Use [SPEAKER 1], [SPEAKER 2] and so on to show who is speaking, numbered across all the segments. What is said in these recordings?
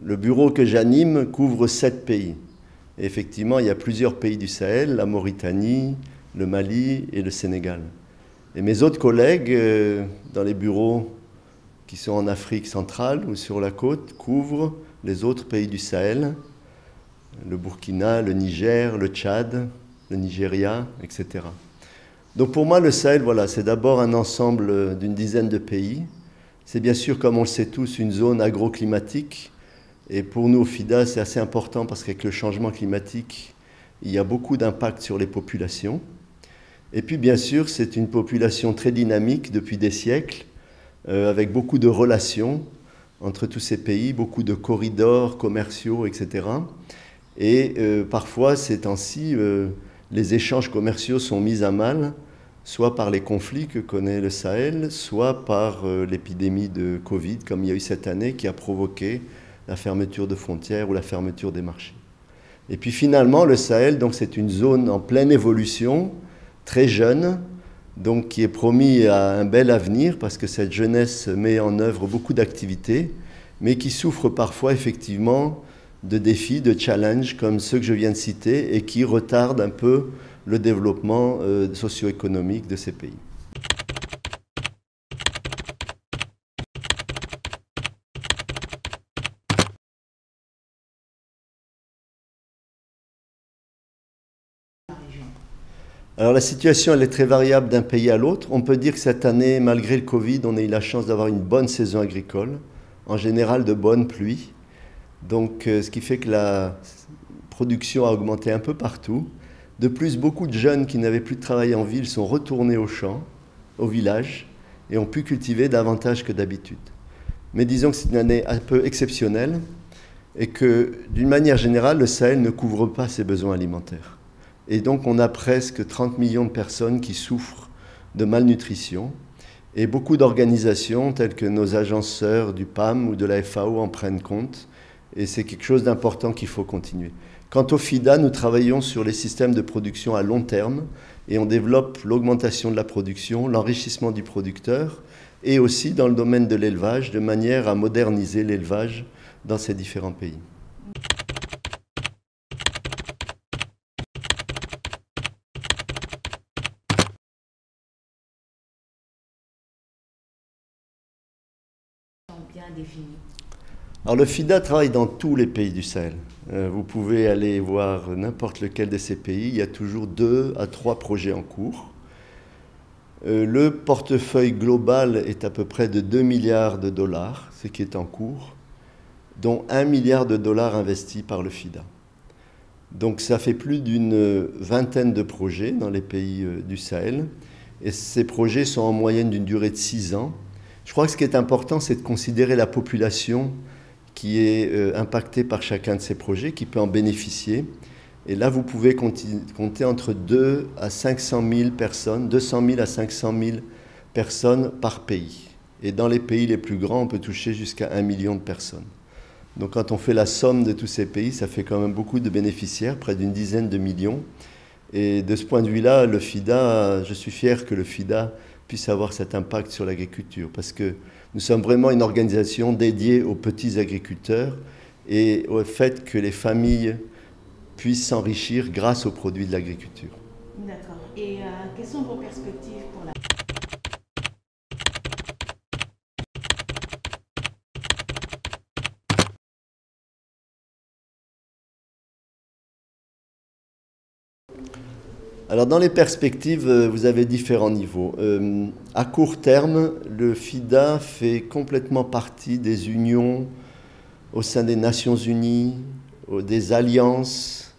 [SPEAKER 1] le bureau que j'anime couvre 7 pays. Et effectivement, il y a plusieurs pays du Sahel, la Mauritanie, le Mali et le Sénégal. Et mes autres collègues dans les bureaux qui sont en Afrique centrale ou sur la côte couvrent les autres pays du Sahel, le Burkina, le Niger, le Tchad, le Nigeria, etc. Donc pour moi, le Sahel, voilà, c'est d'abord un ensemble d'une dizaine de pays. C'est bien sûr, comme on le sait tous, une zone agroclimatique. Et pour nous, au FIDA, c'est assez important parce qu'avec le changement climatique, il y a beaucoup d'impact sur les populations. Et puis, bien sûr, c'est une population très dynamique depuis des siècles, avec beaucoup de relations entre tous ces pays, beaucoup de corridors commerciaux, etc. Et parfois, ces temps-ci, les échanges commerciaux sont mis à mal, soit par les conflits que connaît le Sahel, soit par l'épidémie de Covid, comme il y a eu cette année, qui a provoqué la fermeture de frontières ou la fermeture des marchés. Et puis finalement, le Sahel, donc, c'est une zone en pleine évolution, très jeune, donc qui est promis à un bel avenir, parce que cette jeunesse met en œuvre beaucoup d'activités, mais qui souffre parfois effectivement de défis, de challenges comme ceux que je viens de citer, et qui retardent un peu le développement socio-économique de ces pays. Alors la situation, elle est très variable d'un pays à l'autre. On peut dire que cette année, malgré le Covid, on a eu la chance d'avoir une bonne saison agricole, en général de bonnes pluies. Donc ce qui fait que la production a augmenté un peu partout. De plus, beaucoup de jeunes qui n'avaient plus de travail en ville sont retournés aux champs, au village, et ont pu cultiver davantage que d'habitude. Mais disons que c'est une année un peu exceptionnelle et que, d'une manière générale, le Sahel ne couvre pas ses besoins alimentaires. Et donc on a presque 30 millions de personnes qui souffrent de malnutrition. Et beaucoup d'organisations telles que nos agences sœurs du PAM ou de la FAO en prennent compte. Et c'est quelque chose d'important qu'il faut continuer. Quant au FIDA, nous travaillons sur les systèmes de production à long terme et on développe l'augmentation de la production, l'enrichissement du producteur et aussi dans le domaine de l'élevage de manière à moderniser l'élevage dans ces différents pays.
[SPEAKER 2] Bien défini.
[SPEAKER 1] Alors le FIDA travaille dans tous les pays du Sahel. Vous pouvez aller voir n'importe lequel de ces pays. Il y a toujours 2 à 3 projets en cours. Le portefeuille global est à peu près de 2 milliards de dollars, ce qui est en cours, dont 1 milliard de dollars investis par le FIDA. Donc ça fait plus d'une vingtaine de projets dans les pays du Sahel. Et ces projets sont en moyenne d'une durée de 6 ans. Je crois que ce qui est important, c'est de considérer la population qui est impactée par chacun de ces projets, qui peut en bénéficier. Et là, vous pouvez compter entre 2 à 500 000 personnes, 200 000 à 500 000 personnes par pays. Et dans les pays les plus grands, on peut toucher jusqu'à 1 million de personnes. Donc quand on fait la somme de tous ces pays, ça fait quand même beaucoup de bénéficiaires, près d'une dizaine de millions. Et de ce point de vue-là, le FIDA, je suis fier que le FIDA puisse avoir cet impact sur l'agriculture, parce que nous sommes vraiment une organisation dédiée aux petits agriculteurs et au fait que les familles puissent s'enrichir grâce aux produits de l'agriculture.
[SPEAKER 2] D'accord. Et quelles sont vos perspectives pour la...
[SPEAKER 1] Alors dans les perspectives, vous avez différents niveaux. À court terme, le FIDA fait complètement partie des unions au sein des Nations Unies, des alliances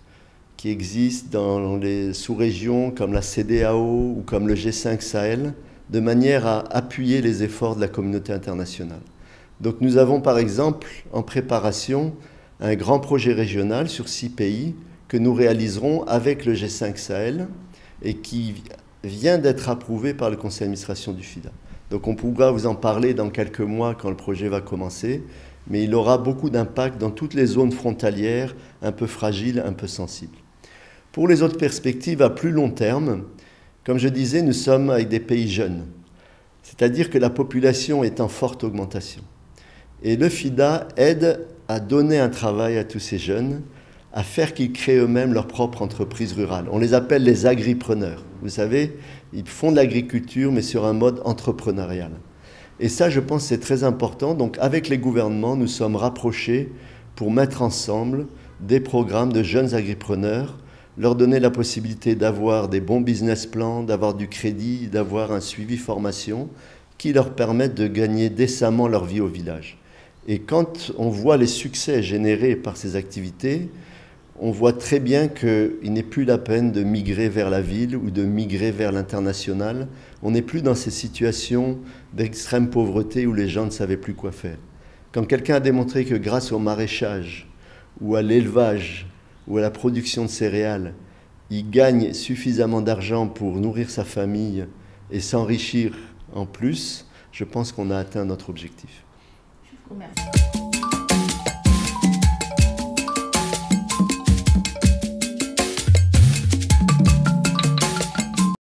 [SPEAKER 1] qui existent dans les sous-régions comme la CEDEAO ou comme le G5 Sahel, de manière à appuyer les efforts de la communauté internationale. Donc nous avons par exemple en préparation un grand projet régional sur 6 pays que nous réaliserons avec le G5 Sahel et qui vient d'être approuvé par le conseil d'administration du FIDA. Donc on pourra vous en parler dans quelques mois quand le projet va commencer, mais il aura beaucoup d'impact dans toutes les zones frontalières un peu fragiles, un peu sensibles. Pour les autres perspectives à plus long terme, comme je disais, nous sommes avec des pays jeunes, c'est-à-dire que la population est en forte augmentation. Et le FIDA aide à donner un travail à tous ces jeunes, à faire qu'ils créent eux-mêmes leur propre entreprise rurale. On les appelle les agripreneurs. Vous savez, ils font de l'agriculture, mais sur un mode entrepreneurial. Et ça, je pense, c'est très important. Donc, avec les gouvernements, nous sommes rapprochés pour mettre ensemble des programmes de jeunes agripreneurs, leur donner la possibilité d'avoir des bons business plans, d'avoir du crédit, d'avoir un suivi formation qui leur permettent de gagner décemment leur vie au village. Et quand on voit les succès générés par ces activités, on voit très bien qu'il n'est plus la peine de migrer vers la ville ou de migrer vers l'international. On n'est plus dans ces situations d'extrême pauvreté où les gens ne savaient plus quoi faire. Quand quelqu'un a démontré que grâce au maraîchage ou à l'élevage ou à la production de céréales, il gagne suffisamment d'argent pour nourrir sa famille et s'enrichir en plus, je pense qu'on a atteint notre objectif.
[SPEAKER 2] Je vous remercie.